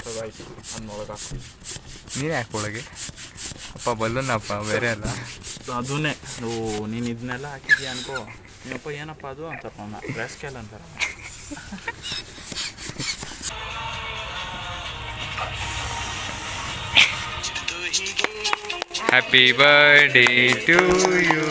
ಹಾಕೋದು ಆಯ್ತು ಅನ್ನೊಳಗೆ ಹಾಕಿ. ನೀನು ಯಾಕೆ ಒಳಗೆ ಅಪ್ಪ ಬಲ್ಲೂನಪ್ಪ ಬೇರೆ ಅಲ್ಲ ಅದನ್ನೇ ನೀನು ಇದನ್ನೆಲ್ಲ ಹಾಕಿದ್ಯಾ ಅನ್ಕೋ. ನೀವಪ್ಪ ಏನಪ್ಪ ಅದು ಅಂತಾರೆ ನನ್ನ ಡ್ರೆಸ್ಕೆಲ್ಲ ಅಂತಾರೆ. Happy birthday to you.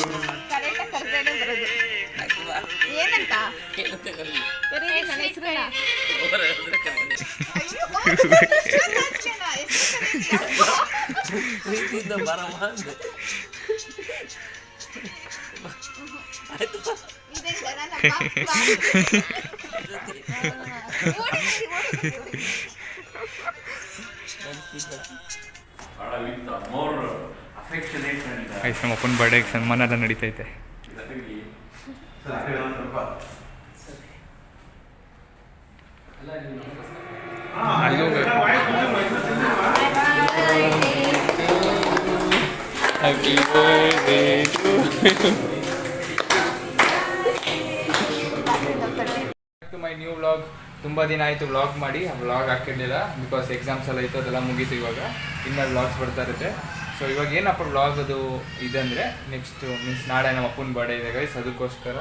ನಮ್ಮ ಅಪ್ಪನ ಬರ್ಡೇಗೆ ಸನ್ಮಾನ ಎಲ್ಲ ನಡೀತೈತೆ. Happy birthday to my new vlog. ತುಂಬ ದಿನ ಆಯಿತು ವ್ಲಾಗ್ ಮಾಡಿ, ಆ ವ್ಲಾಗ್ ಹಾಕಿರಲಿಲ್ಲ ಬಿಕಾಸ್ ಎಕ್ಸಾಮ್ಸ್ ಎಲ್ಲ ಇತ್ತು, ಅದೆಲ್ಲ ಮುಗೀತು. ಇವಾಗ ಇನ್ನೂ ವ್ಲಾಗ್ಸ್ ಬರ್ತಾ ಇರುತ್ತೆ. ಸೊ ಇವಾಗ ಏನಪ್ಪ ವ್ಲಾಗ್ ಅದು ಇದಂದರೆ ನೆಕ್ಸ್ಟ್ ಮೀನ್ಸ್ ನಾಳೆ ನಮ್ಮ ಅಪ್ಪನ ಬರ್ಡೇ ಇದೆ ಗೈಸ್. ಅದಕ್ಕೋಸ್ಕರ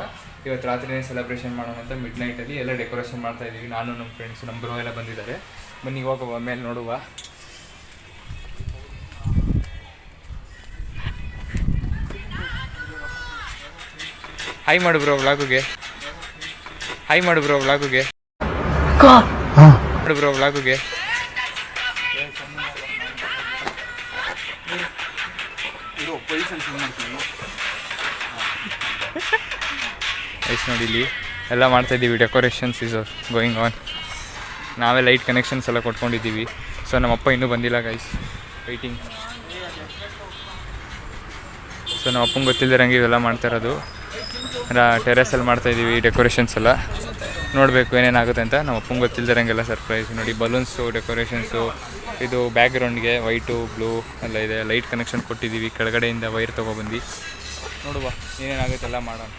ಇವತ್ತು ರಾತ್ರಿನೇ ಸೆಲೆಬ್ರೇಷನ್ ಮಾಡೋಣ ಅಂತ ಮಿಡ್ ನೈಟಲ್ಲಿ ಎಲ್ಲ ಡೆಕೋರೇಷನ್ ಮಾಡ್ತಾಯಿದ್ದೀವಿ. ನಾನು ನಮ್ಮ ಫ್ರೆಂಡ್ಸ್ ನಮ್ಮ ಬ್ರೋ ಎಲ್ಲ ಬಂದಿದ್ದಾರೆ. ಬನ್ನಿ ಇವಾಗ ಮೇಲೆ ನೋಡುವ. ಹಾಯ್ ಮಾಡು ಬ್ರೋ ವ್ಲಾಗುಗೆ. ಹಾಯ್ ಮಾಡು ಬ್ರೋ ವ್ಲಾಗುಗೆ. ಮಾಡು ಬ್ರೋ ವ್ಲಾಗುಗೆ. ಐಸ್ ನೋಡಿ ಇಲ್ಲಿ ಎಲ್ಲ ಮಾಡ್ತಾಯಿದ್ದೀವಿ. Decorations is going on. ನಾವೇ ಲೈಟ್ ಕನೆಕ್ಷನ್ಸ್ ಎಲ್ಲ ಕೊಟ್ಕೊಂಡಿದ್ದೀವಿ. ಸೊ ನಮ್ಮಪ್ಪ ಇನ್ನೂ ಬಂದಿಲ್ಲ ಗೈಸ್, ವೈಟಿಂಗ್. ಸೊ ನಮ್ಮ ಅಪ್ಪಂಗೆ ಗೊತ್ತಿಲ್ಲದಂಗೆ ಇವೆಲ್ಲ ಮಾಡ್ತಾ ಇರೋದು. ಟೆರೆಸಲ್ಲಿ ಮಾಡ್ತಾಯಿದ್ದೀವಿ ಡೆಕೋರೇಷನ್ಸ್ ಎಲ್ಲ. ನೋಡಬೇಕು ಏನೇನಾಗುತ್ತೆ ಅಂತ. ನಮ್ಮ ಅಪ್ಪಂಗೆ ಗೊತ್ತಿಲ್ಲದಂಗೆಲ್ಲ ಸರ್ಪ್ರೈಸ್. ನೋಡಿ ಬಲೂನ್ಸು, ಡೆಕೋರೇಷನ್ಸು, ಇದು ಬ್ಯಾಕ್ಗ್ರೌಂಡ್ಗೆ ವೈಟು ಬ್ಲೂ ಎಲ್ಲ ಇದೆ. ಲೈಟ್ ಕನೆಕ್ಷನ್ ಕೊಟ್ಟಿದ್ದೀವಿ. ಕೆಳಗಡೆಯಿಂದ ವೈರ್ ತೊಗೊಬಂದು ನೋಡುವ ಏನೇನಾಗುತ್ತೆ ಎಲ್ಲ ಮಾಡೋಣ.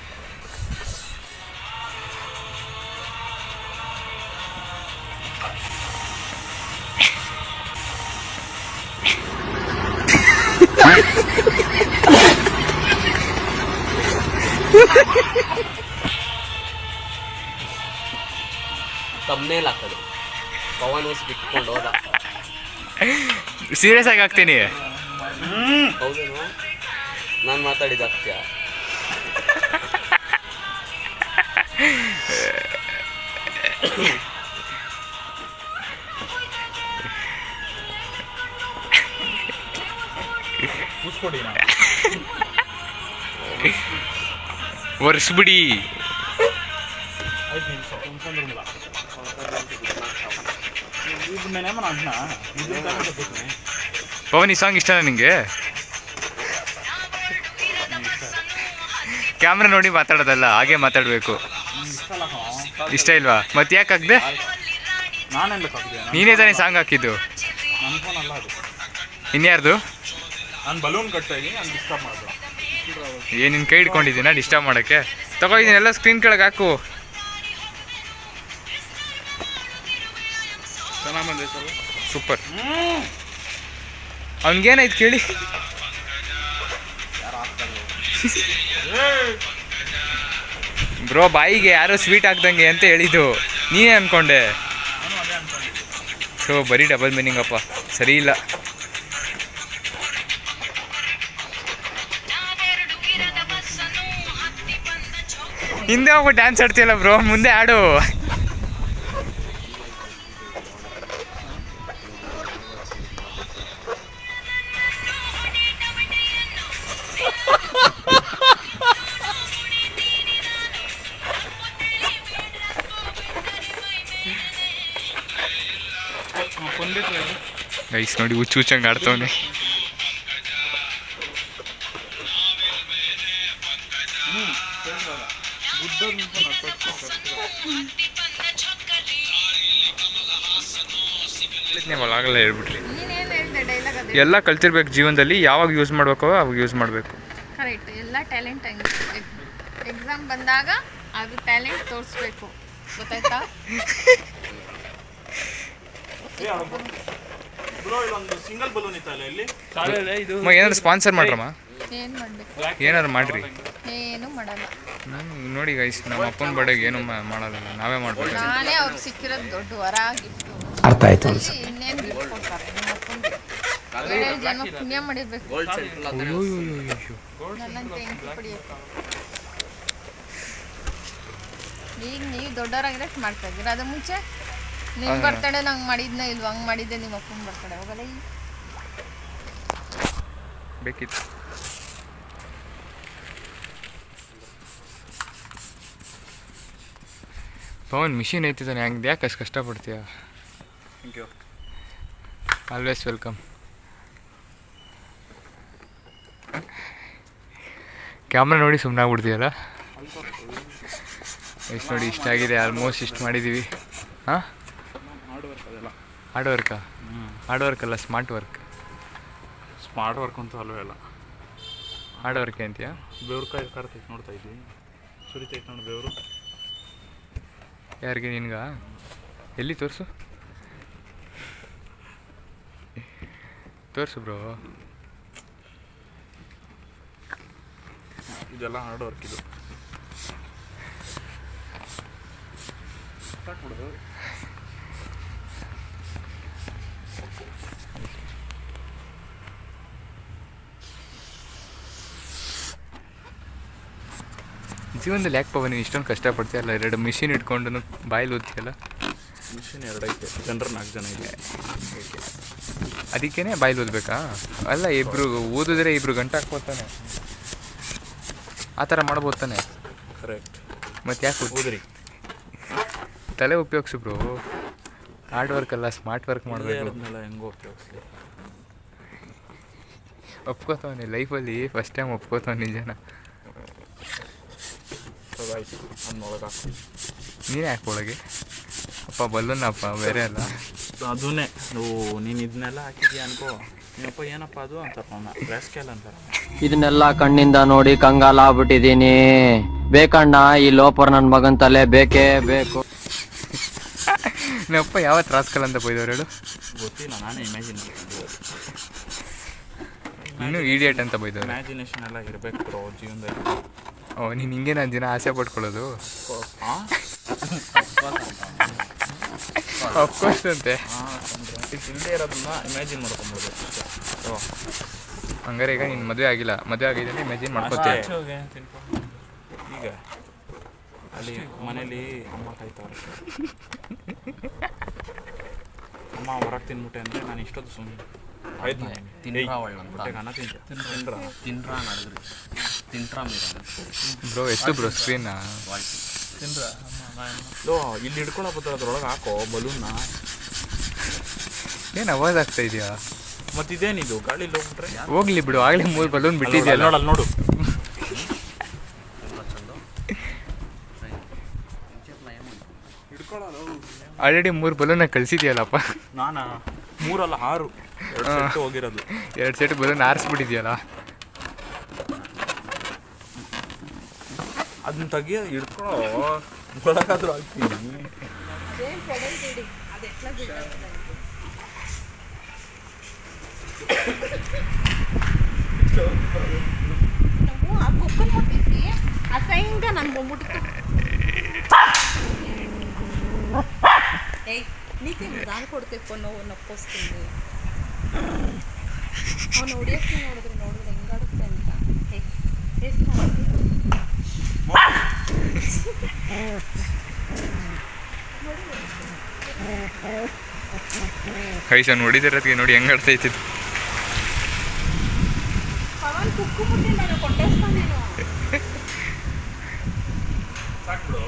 ತಮ್ಮನೇಲಿ ಹಾಕೋದು ಪವನ್ ಬಿಟ್ಕೊಂಡು ಹೋದ. ಸೀರಿಯಸ್ ಆಗಿ ಹಾಕ್ತೀನಿ. ಹೌದೇನು ನಾನು ಮಾತಾಡಿದ ಹಾಕ್ತೀಯ? ವರ್ಷಬಿಡಿ. ಪವನ್ ಈ ಸಾಂಗ್ ಇಷ್ಟನಾ ನಿಂಗೆ? ಕ್ಯಾಮ್ರಾ ನೋಡಿ ಮಾತಾಡೋದಲ್ಲ, ಹಾಗೆ ಮಾತಾಡಬೇಕು. ಇಷ್ಟ ಇಲ್ವಾ? ಮತ್ತೆ ಯಾಕೆ ಹಾಕ್ದೆ? ನೀನೇ ತಾನೇ ಸಾಂಗ್ ಹಾಕಿದ್ದು. ಇನ್ಯಾರ್ದು? ನಾನು ಬಲೂನ್ ಕಟ್ತಾ ಇದ್ದೀನಿ, ಡಿಸ್ಟರ್ಬ್ ಮಾಡೋದು. ನಿನ್ನ ಕೈ ಹಿಡ್ಕೊಂಡಿದ್ದೀನ ಡಿಸ್ಟರ್ಬ್ ಮಾಡೋಕ್ಕೆ? ತಗೋದಿದ್ದೀನೆಲ್ಲ ಸ್ಕ್ರೀನ್ ಕೆಳಗೆ ಹಾಕು. ಚೆನ್ನಾಗಿ ಬಂದೆ ಸರ್, ಸೂಪರ್. ಅವನಿಗೇನಾಯ್ತು ಕೇಳಿ? ಬ್ರೋ ಬಾಯಿಗೆ ಯಾರೋ ಸ್ವೀಟ್ ಹಾಕ್ದಂಗೆ ಅಂತ ಹೇಳಿದ್ದು, ನೀನೇ ಅಂದ್ಕೊಂಡೆ. ಸೊ ಬರೀ ಡಬಲ್ ಮೀನಿಂಗ್ ಅಪ್ಪ, ಸರಿ ಇಲ್ಲ. ಹಿಂದೆ ಹೋಗ್ಬಿಟ್ಟು ಡ್ಯಾನ್ಸ್ ಆಡ್ತೀಯಲ್ಲ ಬ್ರೋ, ಮುಂದೆ ಆಡು. ಗೈಸ್ ನೋಡಿ ಹುಚ್ಚು ಹುಚ್ಚಂಗೆ ಆಡ್ತವನೆ. ಆಗಲ್ಲ ಹೇಳ್ಬಿಟ್ರಿ. ಎಲ್ಲ ಕಲ್ತಿರ್ಬೇಕು ಜೀವನದಲ್ಲಿ. ಯಾವಾಗ ಯೂಸ್ ಮಾಡ್ಬೇಕೋ ಅವಾಗ ಯೂಸ್ ಮಾಡಬೇಕು. ಕರೆಕ್ಟ್. ಎಲ್ಲ ಟ್ಯಾಲೆಂಟ್ ಎಕ್ಸಾಮ್ ಬಂದಾಗ ಅದು ಟ್ಯಾಲೆಂಟ್ ತೋರಿಸ್ಬೇಕು, ಗೊತ್ತಾಯ್ತಾ? ಬ್ರೋ ಇಲ್ಲೊಂದು ಸಿಂಗಲ್ ಬಲೂನ್ ಇತ್ತಲ್ಲ ಇಲ್ಲಿ ಏನಾದ್ರು ಸ್ಪಾನ್ಸರ್ ಮಾಡ್ರಮ್ಮ, ಏನು ಮಾಡಬೇಕು? ಏನಾದ್ರು ಮಾಡ್ರಿ. ಏನು ಮಾಡಲ್ಲ. ನೋಡಿ ಗೈಸ್, ನಮ್ಮ ಅಪ್ಪನ ಬಡೆಗೆ ಏನು ಮಾಡೋಲ್ಲ, ನಾವೇ ಮಾಡ್ಬೇಕು. ನಾನೇ ಅವ್ರಿಗೆ ಸಿಕ್ಕಿರೋದು ದೊಡ್ಡ ವರ ಗಿಫ್ಟು. ಅರ್ಥ ಆಯ್ತು ಇನ್ನೇನು ಗಿಫ್ಟ್ ಕೊಡ್ತಾರೆ ನಿಮ್ಮ ಅಪ್ಪನಿಗೆ? 7 ಜನ್ಮ ಪುಣ್ಯ ಮಾಡಿರ್ಬೇಕು ನನ್ನಂತೆ ಹೆಂಡತಿ ಪಡಿಯಕ್ಕೆ. ಈಗ ನೀವು ದೊಡ್ಡವರಾಗಿರೋ ಮಾಡ್ತಾ ಇದ್ದೀರಾ. ಅದು ಮುಂಚೆ ನಿಮ್ಮ ಬರ್ತಡೇ ನಂಗೆ ಮಾಡಿದ್ನ ಇಲ್ವ, ಹಂಗೆ ಮಾಡಿದ್ದೆ ನಿಮ್ಮ ಅಪ್ಪನ ಬರ್ತಡೇ. ಹೋಗಲ್ಲ ಈಗ ಬೇಕಿತ್ತು. ಪವನ್ ಮಿಷಿನ್ ಐತಿದ್ದಾನೆ, ಹಂಗೆ ಯಾಕೆ ಅಷ್ಟು ಕಷ್ಟಪಡ್ತೀಯ? Thank you. Always welcome. Camera ನೋಡಿ ಸುಮ್ಮನೆ ಆಗ್ಬಿಡ್ತೀಯಲ್ಲ. ಎಷ್ಟು ನೋಡಿ, ಇಷ್ಟ ಆಗಿದೆ, ಆಲ್ಮೋಸ್ಟ್ ಇಷ್ಟು ಮಾಡಿದ್ದೀವಿ. ಹಾಂ, ಹಾರ್ಡ್ ವರ್ಕಾ? ಹಾರ್ಡ್ ವರ್ಕ್ ಅಲ್ಲ, ಸ್ಮಾರ್ಟ್ ವರ್ಕ್. ಸ್ಮಾರ್ಟ್ ವರ್ಕ್ ಅಂತೂ ಅಲ್ವೇ ಅಲ್ಲ, ಹಾರ್ಡ್ ವರ್ಕ್ ಅಂತೀಯಾ? ಬೆವ್ರು ಕಾಯಿ ಕರ್ತೈತೆ, ನೋಡ್ತಾ ಇದ್ದೀವಿ, ಸುರಿತೈತೆ ನೋಡಿ ಬೆವರು. ಯಾರಿಗೆ? ನಿನ್ಗ? ಎಲ್ಲಿ ತೋರಿಸು ತೋರಿಸು ಬ್ರೋ. ಇದೆಲ್ಲ ಹಾರ್ಡ್ ವರ್ಕ್ ಇದು. ಸಾಕ್ಬಿಡೋದು. ಜೀವನದಲ್ಲಿ ಯಾಕೆ ಪವನ್ ನೀನು ಇಷ್ಟೊಂದು ಕಷ್ಟಪಡ್ತೀಯಲ್ಲ? 2 ಮಿಷಿನ್ ಇಟ್ಕೊಂಡು ಬಾಯಲ್ಲಿ ಓದ್ತೀಯಲ್ಲ. ಮಿಷಿನ್ 2 ಐತೆ, ಜನರು 4 ಜನ ಇದೆ. ಅದಕ್ಕೇನೆ ಬಾಯಲ್ಲಿ ಓದಬೇಕಾ? ಅಲ್ಲ, ಇಬ್ಬರು ಓದಿದ್ರೆ 2 ಗಂಟೆ ಹಾಕ್ಬೋತಾನೆ, ಆ ಥರ ಮಾಡ್ಬೋದು ತಾನೆ. ಕರೆಕ್ಟ್. ಮತ್ತು ಯಾಕೆ ಓದ್ರಿ, ತಲೆ ಉಪಯೋಗಿಸು ಬ್ರೋ. ಹಾರ್ಡ್ ವರ್ಕ್ ಅಲ್ಲ, ಸ್ಮಾರ್ಟ್ ವರ್ಕ್ ಮಾಡಬೇಕು. ಹೆಂಗೋ ಉಪಯೋಗಿಸ್ಲಿ. ಒಪ್ಕೋತಾವನೆ ಲೈಫಲ್ಲಿ ಫಸ್ಟ್ ಟೈಮ್ ಒಪ್ಕೋತಾವ ನಿಜನ. ಅದನ್ನೊಳಗೆ ಹಾಕಿ ನೀನೇ ಯಾಕೆ ಒಳಗೆ? ಅಪ್ಪ ಬಲ್ಲೂನಪ್ಪ, ಬೇರೆ ಅಲ್ಲ. ಅದನ್ನೇ ನೀನು ಇದನ್ನೆಲ್ಲ ಹಾಕಿದ್ಯಾ ಅನ್ಕೋ, ನಿಮ್ಮಪ್ಪ ಏನಪ್ಪ ಅದು ಅಂತಾರ, ರ್ಯಾಸ್ಕೆಲ್ ಅಂತಾರೆ. ಇದನ್ನೆಲ್ಲ ಕಣ್ಣಿಂದ ನೋಡಿ ಕಂಗಾಲ ಆಗ್ಬಿಟ್ಟಿದೀನಿ. ಬೇಕಣ್ಣ ಈ ಲೋಪರ್ ನನ್ನ ಮಗನ್ ತಲೆ ಬೇಕೇ ಬೇಕು. ನಮ್ಮಪ್ಪ ಯಾವತ್ತು ರಾಸ್ಕಲ್ ಅಂತ ಬೈದವ್ರು ಹೇಳು? ಗೊತ್ತಿಲ್ಲ, ನಾನೇ ಇಮ್ಯಾಜಿನ್ ಇನ್ನೂ ಈಡಿಯಟ್ ಅಂತ ಬೈದವ್ರು. ಇಮ್ಯಾಜಿನೇಷನ್ ಎಲ್ಲ ಇರಬೇಕು ಬ್ರೋ ಜೀವನದಲ್ಲಿ. ಓ, ನೀನು ಹಿಂಗೆ ನಾನು ದಿನ ಆಸೆ ಪಡ್ಕೊಳ್ಳೋದು? ಅಫ್ಕೋರ್ಸ್ ಅಂತೆ. ಇಲ್ಲದೆ ಇರೋದನ್ನ ಇಮ್ಯಾಜಿನ್ ಮಾಡ್ಕೊಂಬೋದು. ಹಂಗಾರೆ ಈಗ ನೀನು ಮದುವೆ ಆಗಿಲ್ಲ, ಮದುವೆ ಆಗಿದ್ದಾನೆ ಇಮ್ಯಾಜಿನ್ ಮಾಡ್ಕೋತೀಯ. ಈಗ ಅಲ್ಲಿ ಮನೇಲಿ ಅಮ್ಮ ಕಾಯ್ತಾವ್ರೆ, ಅಮ್ಮ ಹೊರಗೆ ತಿನ್ಬಿಟ್ಟೆ ಅಂದರೆ ನಾನು ಇಷ್ಟೊತ್ತು ಸುಮ್ಮನೆ ಆಯ್ತು ತಿನ್ರಾ ಅನ್ನ ತಿನ್ರಾ ನಡೆದ್ರಿ ತಿನ್ರಾ ಬ್ರೋ ಎಷ್ಟು ಬ್ರೋ ಸ್ಕ್ರೀನ್ನ ಇಲ್ಲಿ ಹಿಡ್ಕೊಳ ಅದ್ರೊಳಗೆ ಹಾಕೋ ಬಲೂನ್ನ. ಏನು ಅವಾಜ್ ಆಗ್ತಾ ಇದೆಯಾ? ಮತ್ತಿದೇನಿದು ಗಾಳಿಲಿ ಹೋಗ್ಬಿಟ್ರೆ ಹೋಗ್ಲಿ ಬಿಡು, ಆಗಲೇ 3 ಬಲೂನ್ ಬಿಟ್ಟಿದ್ಯಲ್ಲ. ನೋಡಲ್ಲ ನೋಡು, ಆಲ್ರೆಡಿ 3 ಬಲೂನ್ನ ಕಳಿಸಿದ್ಯಲ್ಲಪ್ಪ. ನಾನು 3 ಅಲ್ಲ 6 2 ಹೋಗಿರೋದು. 2 ಸೆಟ್ ಬಲೂನ್ ಆರಿಸ್ಬಿಟ್ಟಿದ್ಯಲ್ಲ. ಅದನ್ನ ತೆಗಿಯೋ ಹಿಡ್ಕೊ, ಒಳಗಾದ್ರೂ ಹಾಕ್ತೀನಿ. ಆ ಕುಕ್ಕನ್ ಮುಟ್ಟಿಸಿ ಅಸಹ್ಯಂಗ ನಾನು ಬಂದ್ಬಿಟ್ಟು ಏಯ್ ನೀತಿ ನಾನು ಕೊಡ್ತೇಪ್ಪ ನೋವು ನಕ್ಕೋಸ್ತೀನಿ. ಅವನು ಹೊಡಿಯೋಕ್ಕೆ ನೋಡಿದ್ರೆ ಹೆಂಗಾಡುತ್ತೆ ಅಂತ. ಎಷ್ಟು ಕೈಸ ನೋಡಿದಿರೋದಕ್ಕೆ ನೋಡಿ ಹೆಂಗೆ ಆಡ್ತೈತಿ. ಪವನ್ ಕುಕ್ಕು ಮುಟ್ಟಿ ನಾನು ಕೊಟ್ಟೇಸ್ತಾನೇನು ಸಾಕ್ಬಿಡು.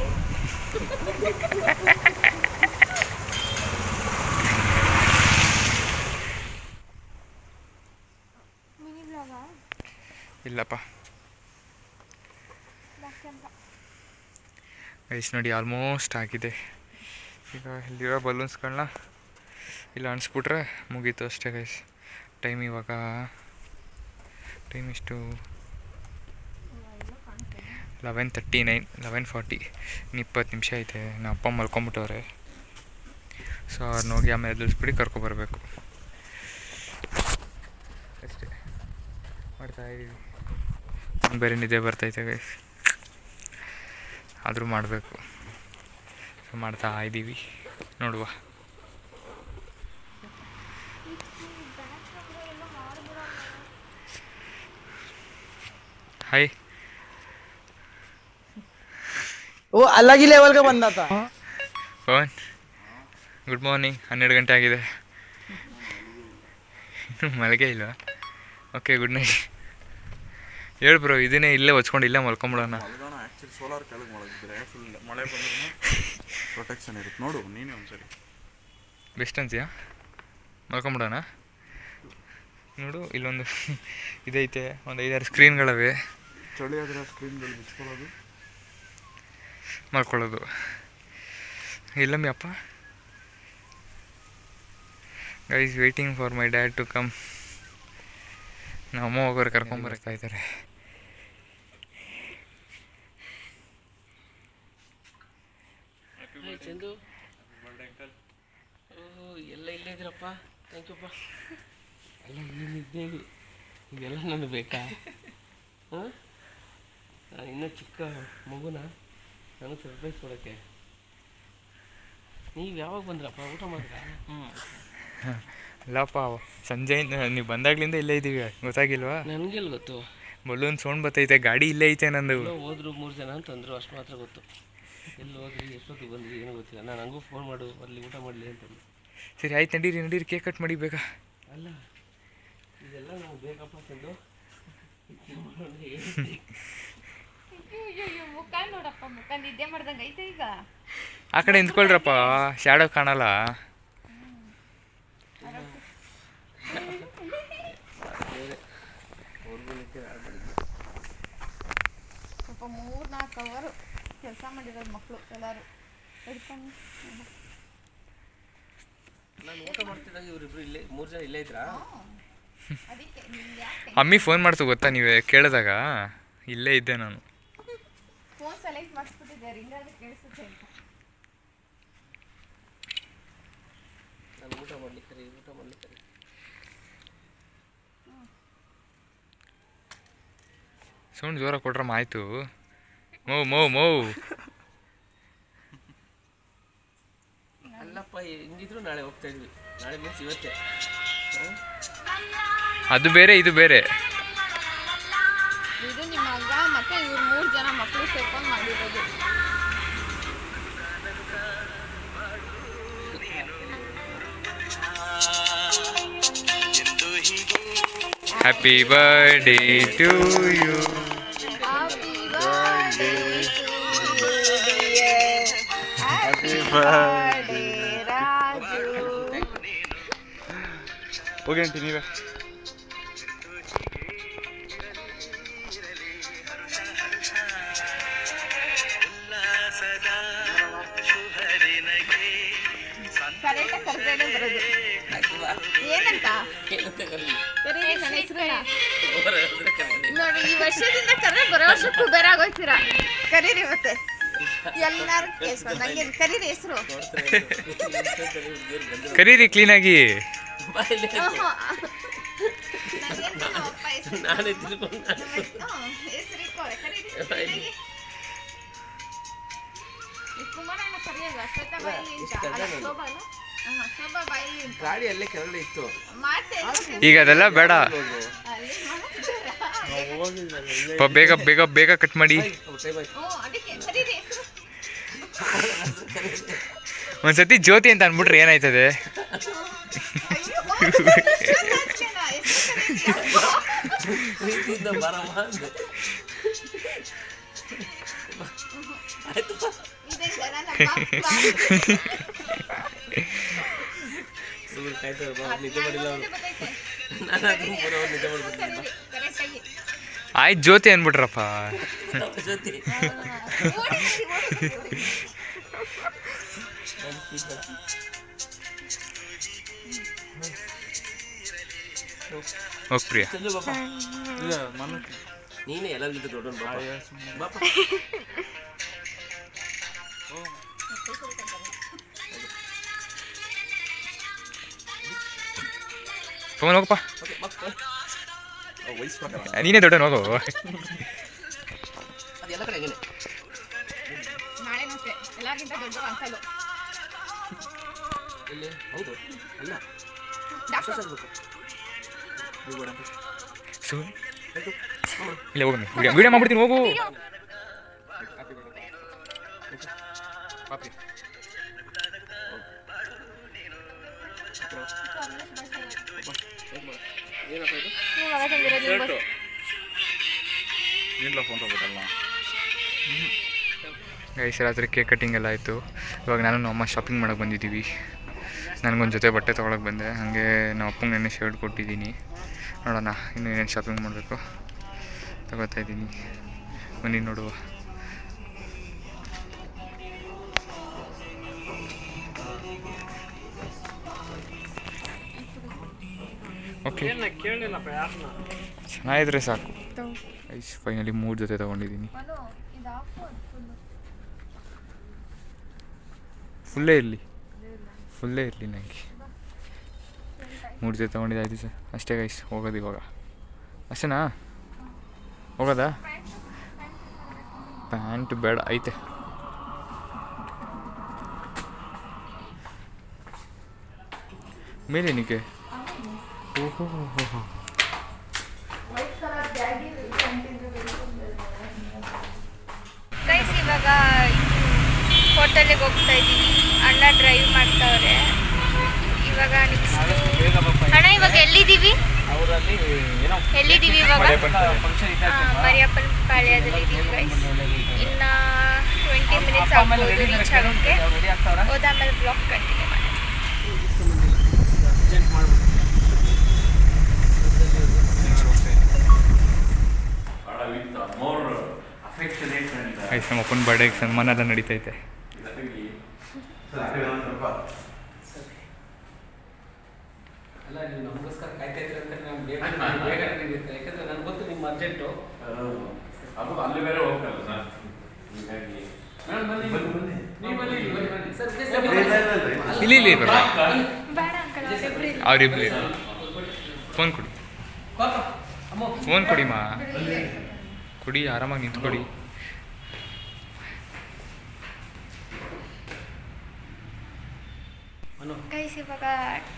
ಇಲ್ಲಪ್ಪ ಗೈಸ್ ನೋಡಿ ಆಲ್ಮೋಸ್ಟ್ ಆಗಿದೆ. ಈಗ ಇಲ್ಲಿರೋ ಬಲೂನ್ಸ್ಗಳನ್ನ ಇಲ್ಲ ಅಣಿಸ್ಬಿಟ್ರೆ ಮುಗೀತು ಅಷ್ಟೇ ಗೈಸ್. ಟೈಮ್ ಇವಾಗ ಎಷ್ಟು 11:39 11:40 ಇನ್ನು 20 ನಿಮಿಷ ಐತೆ. ನಮ್ಮ ಅಪ್ಪ ಮಲ್ಕೊಂಬಿಟ್ಟವ್ರೆ. ಸೊ ಅವ್ರನ್ನ ಹೋಗಿ ಆಮೇಲೆ ಎದುರಿಸ್ಬಿಟ್ಟು ಕರ್ಕೊಬರ್ಬೇಕು ಅಷ್ಟೇ. ಮಾಡ್ತಾಯಿದ್ದೀವಿ. ಬೇರೆ ನಿದ್ದೆ ಬರ್ತೈತೆ ಗೈಸ್, ಆದರೂ ಮಾಡಬೇಕು. ಸೊ ಮಾಡ್ತಾ ಇದ್ದೀವಿ, ನೋಡುವ. ಹಾಯ್. वो अलग ही लेवल का बंदा था। Pavan, good morning. 12 ಗಂಟೆ ಆಗಿದೆ, ಇನ್ನೂ ಮಲಗೇ ಇಲ್ವಾ? Okay, good night. ಹೇಳು ಬ್ರೋ, ಇದನ್ನೇ ಇಲ್ಲೇ ಹೊಚ್ಕೊಂಡು ಇಲ್ಲೇ ಮಲ್ಕೊಂಬಿಡೋಣ. ಆ್ಯಕ್ಚುಲಿ ಸೋಲಾರ್ ಕೆಳಗೆ ಮಲಗಿದ್ರೆ ಫುಲ್ ಮಳೆ ಬಂದ್ರೂ ಪ್ರೊಟೆಕ್ಷನ್ ಇರುತ್ತೆ. ನೋಡು ನೀನೇ ಒಂದ್ಸರಿ ಬೆಸ್ಟ್ ಅಂತೀಯಾ? ಮಲ್ಕೊಂಬಿಡೋಣ. ನೋಡು, ಇಲ್ಲೊಂದು ಇದೈತೆ, ಒಂದು 5-6 ಸ್ಕ್ರೀನ್ಗಳವೆ. ಚಳಿ ಆದರೆ ಸ್ಕ್ರೀನ್ಗಳು ಬಿಚ್ಕೊಳ್ಳೋದು, ಮಾಡ್ಕೊಳ್ಳೋದು. ಇಲ್ಲಮ್ಮಿ ಅಪ್ಪ. Guys waiting for my dad to come. ನಮ್ಮ ಅಮ್ಮ ಹೋಗೋರು ಕರ್ಕೊಂಬರ್ತಾ ಇದ್ದಾರೆ. ಚಂದು, ಎಲ್ಲ ಇಲ್ಲೇ ಇದ್ರಪ್ಪ. ಥ್ಯಾಂಕ್ ಯೂಪ್ಪ. ಎಲ್ಲ ಇಲ್ಲಿದ್ದೇವೆ. ಇದೆಲ್ಲ ನನಗೆ ಬೇಕಾ? ಹಾಂ, ನಾನು ಇನ್ನೂ ಚಿಕ್ಕ ಮಗುನ ನನಗೆ ಸರ್ಪ್ರೈಸ್ ಕೊಡೋಕ್ಕೆ. ನೀವು ಯಾವಾಗ ಬಂದ್ರಪ್ಪ? ಊಟ ಮಾಡಿದ್ರ? ಇಲ್ಲಪ್ಪ, ಸಂಜೆಯಿಂದ ನೀವು ಬಂದಾಗ್ಲಿಂದ ಇಲ್ಲೇ ಇದ್ದೀವಿ, ಗೊತ್ತಾಗಿಲ್ವಾ? ನನಗೆಲ್ಲ ಗೊತ್ತು. ಬಲೂನ್ ಸೌಂಡ್ ಬರ್ತೈತೆ, ಗಾಡಿ ಇಲ್ಲೇ ಐತೆ ನಂದು. ಹೋದ್ರು 3 ಜನ ಅಂತಂದರು, ಅಷ್ಟು ಮಾತ್ರ ಗೊತ್ತು. ಎಲ್ಲಿ ಹೋದ್ರಿ, ಎಷ್ಟೊತ್ತಿಗೆ ಬಂದ್ರಿ ಏನೂ ಗೊತ್ತಿಲ್ಲ. ನಾನು ಹಂಗೂ ಫೋನ್ ಮಾಡು, ಅಲ್ಲಿ ಊಟ ಮಾಡಲಿ ಅಂತಂದು. ಸರಿ ಆಯ್ತು, ನಡೀರಿ ಕೇಕ್ ಕಟ್ ಮಾಡಿ ಬೇಗ. ಅಲ್ಲ, ಇದೆಲ್ಲ ನಮ್ಗೆ ಬೇಕಪ್ಪ ಚಂದು. ಮುಖ ನೋಡಪ್ಪ, ಮುಖ ನಿದ್ದೆ ಮಾಡ್ದಂಗೆ ಐತೆ ಈಗ. ಆ ಕಡೆ ನಿಂತ್ಕೊಳ್ರಪ್ಪ, ಶಾಡೋ ಕಾಣಲ್ಲ. ಸ್ವಲ್ಪ 3-4 ಅವರು ಕೆಲಸ ಮಾಡಿರೋದು ಮಕ್ಕಳು ಎಲ್ಲರೂ ಹಿಡ್ಕೊಂಡು. ನಾನು ಊಟ ಮಾಡ್ತಿದ್ದಾಗ ಇವರಿಬ್ರು ಇಲ್ಲೇ 3 ಜನ ಇಲ್ಲೇ ಇದ್ರಾ? ಅದಕ್ಕೆ ನಿಮ್ಗೆ ಯಾಕೆ ಅಮ್ಮಿ ಫೋನ್ ಮಾಡ್ತು ಗೊತ್ತಾ, ನೀವೇ ಕೇಳಿದಾಗ ಇಲ್ಲೇ ಇದ್ದೆ ನಾನು. ಫೋನ್ ಸೆಲೆಕ್ಟ್ ಮಾಡಿಸ್ಬಿಟ್ಟಿದ್ದಾರೆ, ಹಿಂಗಾದ್ರೆ ಕೇಳಿಸುತ್ತೆ ಅಂತ. ನಾನು ಊಟ ಮಾಡ್ಲಿಕ್ಕೆ ಸೌಂಡ್ ಜೋರಾಗಿ ಕೊಟ್ರಮ್ಮ. ಆಯಿತು. ಮೌ ಅಲ್ಲಪ್ಪ, ಹೆಂಗಿದ್ರು ನಾಳೆ ಹೋಗ್ತಾ ಇದ್ವಿ. ನಾಳೆ ಮೀನ್ಸ್ ಇವತ್ತೇ. ಅದು ಬೇರೆ ಇದು ಬೇರೆ. ಇದು ನಿಮ್ಮ ಮಗ ಮತ್ತೆ ಇವ್ರು 3 ಜನ ಮಕ್ಕಳು ಸೇರ್ಕೊಂಡು ಮಾಡಿರೋದು. Happy birthday to you. ಹೋಗಿ ಅಂಟಿ ನೀವೇ. ಕರೆಕ್ಟಾಗಿ ಕರೆದೇನೆ ಬರೋದು. ಏನಂತ ಕರೀರಿ ನನ್ನ ಹೆಸರನ್ನ. ನೋಡಿ, ಈ ವರ್ಷದಿಂದ ಕರೆ ಬರೋ ವರ್ಷಕ್ಕೂ ಬೇರೆ ಆಗೋಯ್ತೀರಾ. ಕರೀರಿ ಮತ್ತೆ ಎಲ್ಲರೂ ಕೇಳಿಸ್ಕೊಂಡು ನಂಗೆ ಕರೀರಿ ಹೆಸರು. ಕರೀರಿ ಕ್ಲೀನಾಗಿ. ನಾನೇ ತಿಳ್ಕೊಂಡು ಕುಮಾರಣ್ಣ ಕರೆಯೋದು ಶ್ವೇತಾ ಬಾಯಿ ಅಂತ. ಅಲ್ಲ, ಶೋಭಾ ಅಲ್ಲ? ಶೋಭಾ ಬಾಯಿ ಅಂತ ಗಾಡಿ ಅಲ್ಲೇ ಕೆಳಗಡೆ ಇತ್ತು. ಮಾಡ್ತೇನೆ. ಈಗ ಅದೆಲ್ಲ ಬೇಡ. ಅಲ್ಲಿ ಮಾಡ್ತಿದ್ದೀರಾ? ಬೇಗ ಬೇಗ ಬೇಗ ಕಟ್ ಮಾಡಿ. ಅದಕ್ಕೆ ಕರೀರಿ ಹೆಸರು. ಒಂದ್ಸತಿ ಜ್ಯೋತಿ ಅಂತ ಅಂದ್ಬಿಟ್ರೆ ಏನಾಯ್ತದೆ? ಪ್ರೀತಿಯಿಂದ ಬರಮ್ಮ ಅಂದೆ. ಸುಮ್ಮನೆ ಕಾಯ್ತಾರೆ, ನಿದ್ದೆ ಮಾಡಿಲ್ಲ ಅವರು. ನಾನು ಅದನ್ನು ಬರೋ ನಿದ್ದೆ ಮಾಡ್ಬಿಟ್ಟಿಲ್ಲ. ಆಯ್ತು, ಜ್ಯೋತಿ ಅಂದ್ಬಿಟ್ರಪ್ಪ. ಜೊತೆ ಹೋಗ್ ಪ್ರಿಯಾ. ಚಂದು ಬಾಪ, ಇಲ್ಲ ಮನ ನೀನೇ ಎಲ್ಲರಿಗಿಂತ ದೊಡ್ಡವನು ಬಾಪ. ತೊಗೊಂಡು ಹೋಗಪ್ಪ. ನೀನೇ ದೊಡ್ಡ ಹೋಗು. ಅದೆಲ್ಲ ಕಡೆ ಹೇಗೆ ನಾಳೆ ಮತ್ತೆ ಎಲ್ಲರಿಗಿಂತ ದೊಡ್ಡ ಅಂಕಲು ಇಲ್ಲಿ ಹೌದು ಅಲ್ಲ ಇಲ್ಲ ಹೋಗು, ವಿಡಿಯೋ ಮಾಡ್ಬಿಡ್ತೀನಿ ಹೋಗು. ಫೋನ್ ತಗೋಬೇಕಲ್ಲ. ಗೈಸ್ ರಾತ್ರಿ ಕೇಕ್ ಕಟ್ಟಿಂಗ್ ಎಲ್ಲ ಆಯಿತು. ಇವಾಗ ನಾನು ನಮ್ಮ ಅಮ್ಮ ಶಾಪಿಂಗ್ ಮಾಡೋಕ್ಕೆ ಬಂದಿದ್ದೀವಿ. ನನಗೊಂದು ಜೊತೆ ಬಟ್ಟೆ ತೊಗೊಳಕ್ಕೆ ಬಂದೆ. ಹಾಗೆ ನಮ್ಮ ಅಪ್ಪಂಗೆ ನೆನ್ನೆ ಶರ್ಟ್ ಕೊಟ್ಟಿದ್ದೀನಿ. ನೋಡೋಣ ಇನ್ನೂ ಏನೇನು ಶಾಪಿಂಗ್ ಮಾಡಬೇಕು ತಗೋತಾ ಇದ್ದೀನಿ. ಬನ್ನಿ ನೋಡುವ. ಓಕೆ ಚೆನ್ನಾಗಿದ್ರೆ ಸಾಕು. ಐಸ್ ಫೈನಲಿ 3 ಜೊತೆ ತೊಗೊಂಡಿದ್ದೀನಿ. ಫುಲ್ಲೇ ಇರಲಿ ನನಗೆ. 3 ಜೊತೆ ತೊಗೊಂಡಿದ್ದಾಯ್ತು ಸರ್. ಅಷ್ಟೇ ಗೈಸ್, ಹೋಗೋದು ಇವಾಗ. ಅಷ್ಟೇನಾ ಹೋಗೋದಾ? ಪ್ಯಾಂಟ್ ಬೇಡ, ಐತೆ. ಮೇಲೇನಿಕೆ? ಓಹೋ ಗೈಸ್ ಇವಾಗ ಹೋಟೆಲಿಗೆ ಹೋಗ್ತಾ ಇದ್ದೀವಿ. ಅಣ್ಣ ಡ್ರೈವ್ ಮಾಡ್ತಾವ್ರೆ. ಇವಾಗ ನೆಕ್ಸ್ಟ್ ಅಣ್ಣ ಇವಾಗ ಎಲ್ಲಿದ್ದೀವಿ ಇವಾಗ? ಮರಿಯಪ್ಪನ ಪಾಳ್ಯದಲ್ಲಿ ಇದ್ದೀವಿ ಗೈಸ್. ಇನ್ನು 20 ಮಿನಿಟ್ಸ್ ಆಗ್ಬೋದು ರೀಚ್ ಆಗೋಕ್ಕೆ. ಹೋದಾದ್ಮೇಲೆ ಬ್ಲಾಗ್ ಕಂಟಿನ್ಯೂ ಮಾಡಿ. ಐಸ್ ನಮ್ಮ ಅಪ್ಪನ ಬರ್ಡೇಗೆ ಸನ್ಮಾನ ಎಲ್ಲ ನಡೀತೈತೆ. ಅಲ್ಲ ನೀವು ನಮಗೋಸ್ಕರ ಕಾಯ್ತಾ ಇದ್ರೆ ಅಂತ ನಾನು ಬೇಗ ನಡೀಬೇಕು. ಯಾಕಂದರೆ ನನಗೆ ಗೊತ್ತು ನಿಮ್ಮ ಅರ್ಜೆಂಟು. ಅದು ಅಲ್ಲಿ ಬೇರೆ ಹೋಗ್ತಲ್ಲ ಸರ್. ಇಲ್ಲಿ ಬೇಡ ಅಂಕಲ್ ಅವರಿಬ್ರು. ಫೋನ್ ಕೊಡಿ, ಫೋನ್ ಕೊಡಿ ಮಾ, ಕೊಡಿ, ಆರಾಮಾಗಿ ನಿಂತ್ಕೊಡಿ. ಗೈಸ್ ಇವಾಗ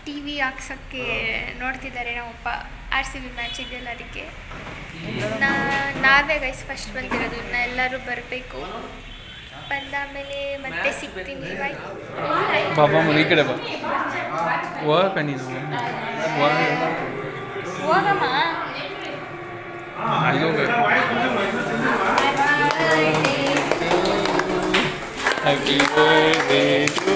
ಟಿವಿ ಹಾಕ್ಸೋಕ್ಕೆ ನೋಡ್ತಿದ್ದಾರೆ ನಮ್ಮಪ್ಪ. RCB ಮ್ಯಾಚ್ ಇದೆಯಲ್ಲ ಅದಕ್ಕೆ. ನಾವೇ ಗೈಸ್ ಫಸ್ಟ್ ಬಂದಿರೋದು. ಇನ್ನು ಎಲ್ಲರೂ ಬರಬೇಕು. ಬಂದಾದಮೇಲೆ ಮತ್ತೆ ಸಿಗ್ತೀನಿ. ಬಾಬಾ ಈ ಕಡೆ ಬಾ. ನೀನು ಹೋಗಮ್ಮ. Happy birthday to